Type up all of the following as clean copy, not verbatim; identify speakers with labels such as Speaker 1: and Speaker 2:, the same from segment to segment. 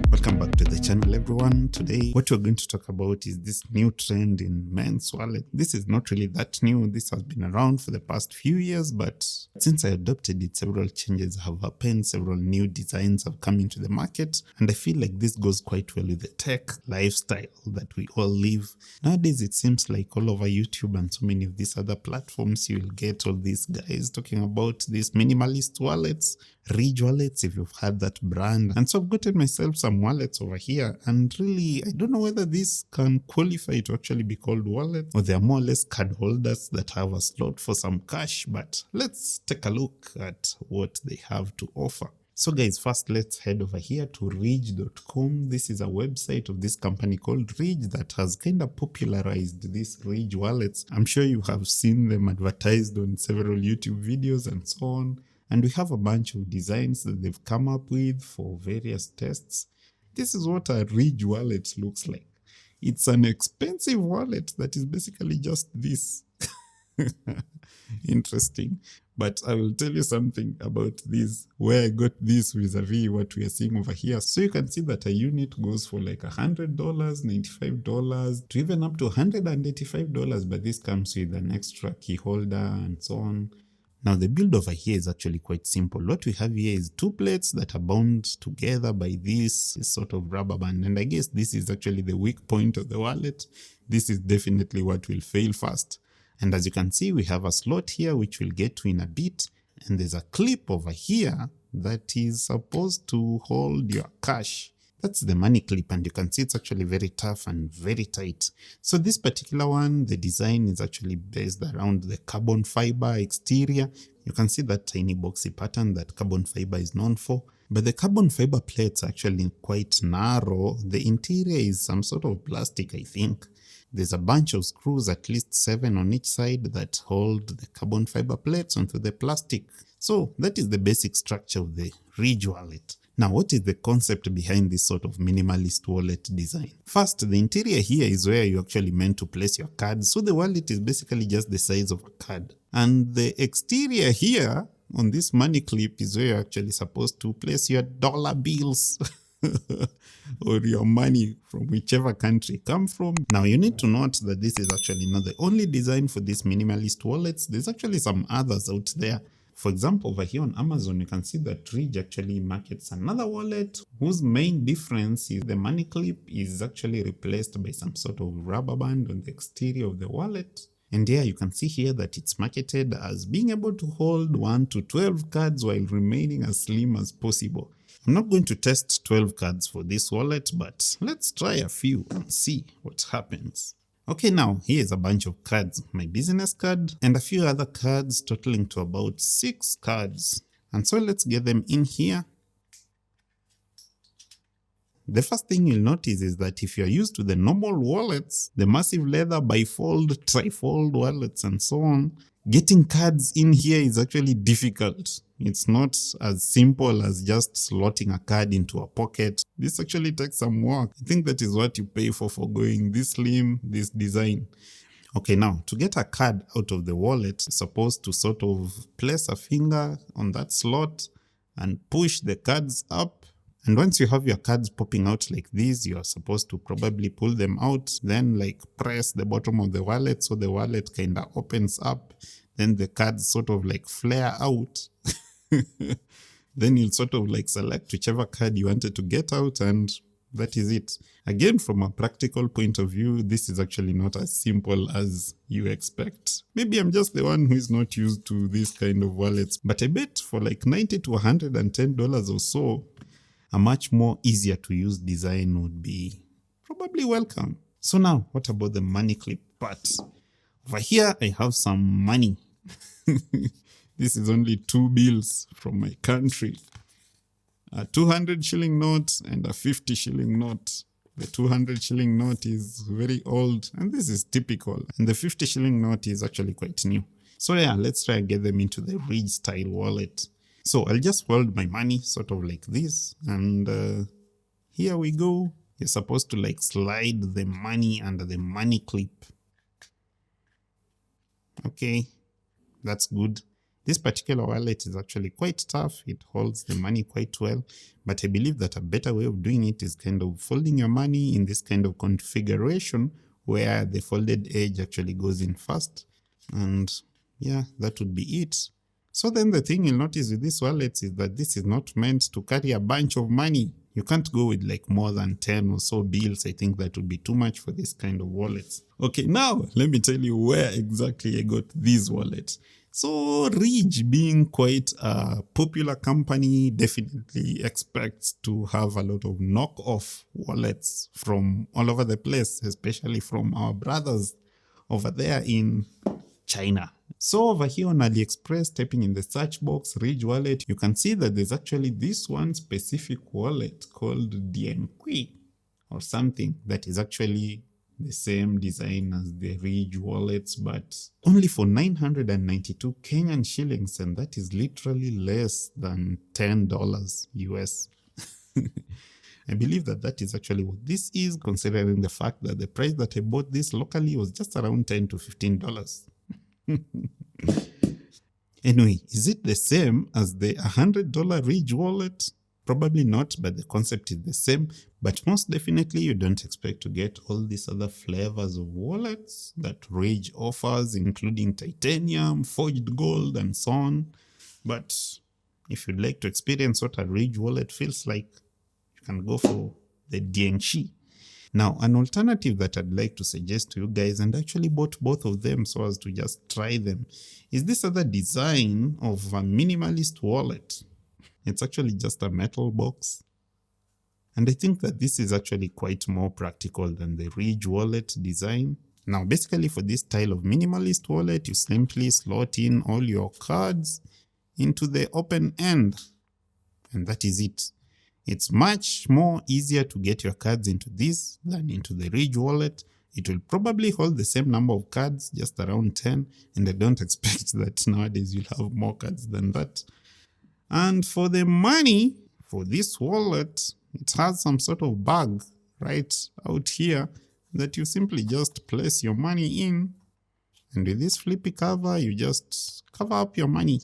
Speaker 1: Welcome back to the channel, everyone. Today what we're going to talk about is this new trend in men's wallet. This is not really that new. This has been around for the past few years, but since I adopted it, several changes have happened, several new designs have come into the market, and I feel like this goes quite well with the tech lifestyle that we all live. Nowadays it seems like all over YouTube and so many of these other platforms, you will get all these guys talking about these minimalist wallets, Ridge wallets, if you've had that brand. And so I've gotten myself some wallets over here, and really I don't know whether this can qualify to actually be called wallets, or they are more or less card holders that have a slot for some cash. But let's take a look at what they have to offer. So guys, first let's head over here to ridge.com. This is a website of this company called Ridge that has kind of popularized these Ridge wallets. I'm sure you have seen them advertised on several YouTube videos and so on. And we have a bunch of designs that they've come up with for various tests. This is what a Ridge wallet looks like. It's an expensive wallet that is basically just this. Interesting. But I will tell you something about this, where I got this vis-a-vis what we are seeing over here. So you can see that a unit goes for like $100, $95, to even up to $185, but this comes with an extra key holder and so on. Now the build over here is actually quite simple. What we have here is two plates that are bound together by this sort of rubber band, and I guess this is actually the weak point of the wallet. This is definitely what will fail first. And as you can see, we have a slot here which we'll get to in a bit, and there's a clip over here that is supposed to hold your cash. That's the money clip, and you can see it's actually very tough and very tight. So this particular one, the design is actually based around the carbon fiber exterior. You can see that tiny boxy pattern that carbon fiber is known for. But the carbon fiber plates are actually quite narrow. The interior is some sort of plastic, I think. There's a bunch of screws, at least 7 on each side, that hold the carbon fiber plates onto the plastic. So that is the basic structure of the Ridge wallet. Now, what is the concept behind this sort of minimalist wallet design? First, the interior here is where you're actually meant to place your cards. So the wallet is basically just the size of a card. And the exterior here on this money clip is where you're actually supposed to place your dollar bills or your money from whichever country you come from. Now, you need to note that this is actually not the only design for these minimalist wallets. There's actually some others out there. For example, over here on Amazon, you can see that Ridge actually markets another wallet whose main difference is the money clip is actually replaced by some sort of rubber band on the exterior of the wallet. And yeah, you can see here that it's marketed as being able to hold 1 to 12 cards while remaining as slim as possible. I'm not going to test 12 cards for this wallet, but let's try a few and see what happens. Okay, now here's a bunch of cards, my business card and a few other cards totaling to about 6 cards. And so let's get them in here. The first thing you'll notice is that if you're used to the normal wallets, the massive leather bifold, trifold wallets and so on, getting cards in here is actually difficult. It's not as simple as just slotting a card into a pocket. This actually takes some work. I think that is what you pay for going this slim, this design. Okay, now to get a card out of the wallet, you're supposed to sort of place a finger on that slot and push the cards up. And once you have your cards popping out like this, you're supposed to probably pull them out, then like press the bottom of the wallet so the wallet kind of opens up. Then the cards sort of like flare out. Then you'll sort of like select whichever card you wanted to get out, and that is it. Again, from a practical point of view, this is actually not as simple as you expect. Maybe I'm just the one who is not used to this kind of wallets, but I bet for like $90 to $110 or so, a much more easier to use design would be probably welcome. So now, what about the money clip part? Over here, I have some money. This is only 2 bills from my country. A 200 shilling note and a 50 shilling note. The 200 shilling note is very old, and this is typical. And the 50 shilling note is actually quite new. So yeah, let's try and get them into the Ridge style wallet. So I'll just fold my money sort of like this, and here we go. You're supposed to like slide the money under the money clip. Okay, that's good. This particular wallet is actually quite tough. It holds the money quite well, but I believe that a better way of doing it is kind of folding your money in this kind of configuration where the folded edge actually goes in first. And yeah, that would be it. So then the thing you'll notice with this wallet is that this is not meant to carry a bunch of money. You can't go with like more than 10 or so bills. I think that would be too much for this kind of wallets. Okay, now let me tell you where exactly I got these wallets. So Ridge, being quite a popular company, definitely expects to have a lot of knockoff wallets from all over the place, especially from our brothers over there in China. So over here on Aliexpress, typing in the search box Ridge wallet, you can see that there's actually this one specific wallet called Dienqi or something that is actually the same design as the Ridge wallets, but only for 992 Kenyan shillings, and that is literally less than $10 US. I believe that that is actually what this is, considering the fact that the price that I bought this locally was just around $10 to $15. Anyway, is it the same as the $100 Ridge wallet? Probably not, but the concept is the same. But most definitely, you don't expect to get all these other flavors of wallets that Ridge offers, including titanium, forged gold, and so on. But if you'd like to experience what a Ridge wallet feels like, you can go for the Dienqi. Now, an alternative that I'd like to suggest to you guys, and actually bought both of them so as to just try them, is this other design of a minimalist wallet. It's actually just a metal box. And I think that this is actually quite more practical than the Ridge wallet design. Now, basically for this style of minimalist wallet, you simply slot in all your cards into the open end. And that is it. It's much more easier to get your cards into this than into the Ridge wallet. It will probably hold the same number of cards, just around 10, and I don't expect that nowadays you'll have more cards than that. And for the money, for this wallet, it has some sort of bag right out here that you simply just place your money in, and with this flippy cover, you just cover up your money.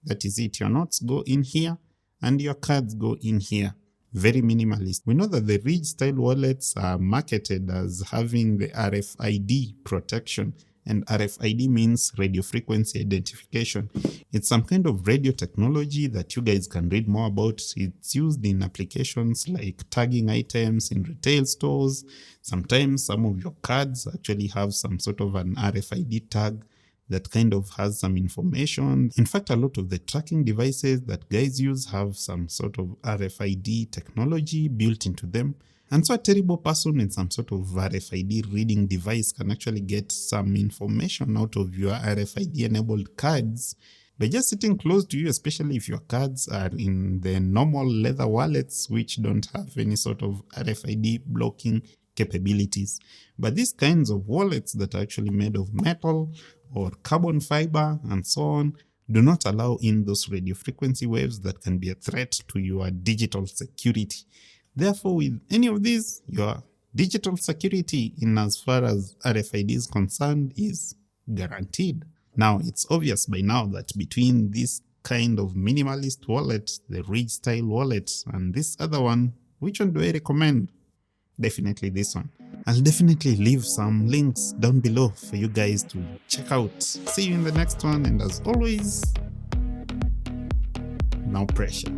Speaker 1: That is it. Your notes go in here, and your cards go in here. Very minimalist. We know that the Ridge style wallets are marketed as having the RFID protection, and RFID means radio frequency identification. It's some kind of radio technology that you guys can read more about. It's used in applications like tagging items in retail stores. Sometimes some of your cards actually have some sort of an RFID tag that kind of has some information. In fact, a lot of the tracking devices that guys use have some sort of RFID technology built into them. And so a terrible person with some sort of RFID reading device can actually get some information out of your RFID enabled cards by just sitting close to you, especially if your cards are in the normal leather wallets, which don't have any sort of RFID blocking capabilities. But these kinds of wallets that are actually made of metal or carbon fiber and so on do not allow in those radio frequency waves that can be a threat to your digital security. Therefore, with any of these, your digital security in as far as RFID is concerned is guaranteed. Now, it's obvious by now that between this kind of minimalist wallet, the Ridge style wallet, and this other one, which one do I recommend? Definitely this one. I'll definitely leave some links down below for you guys to check out. See you in the next one, and as always, no pressure.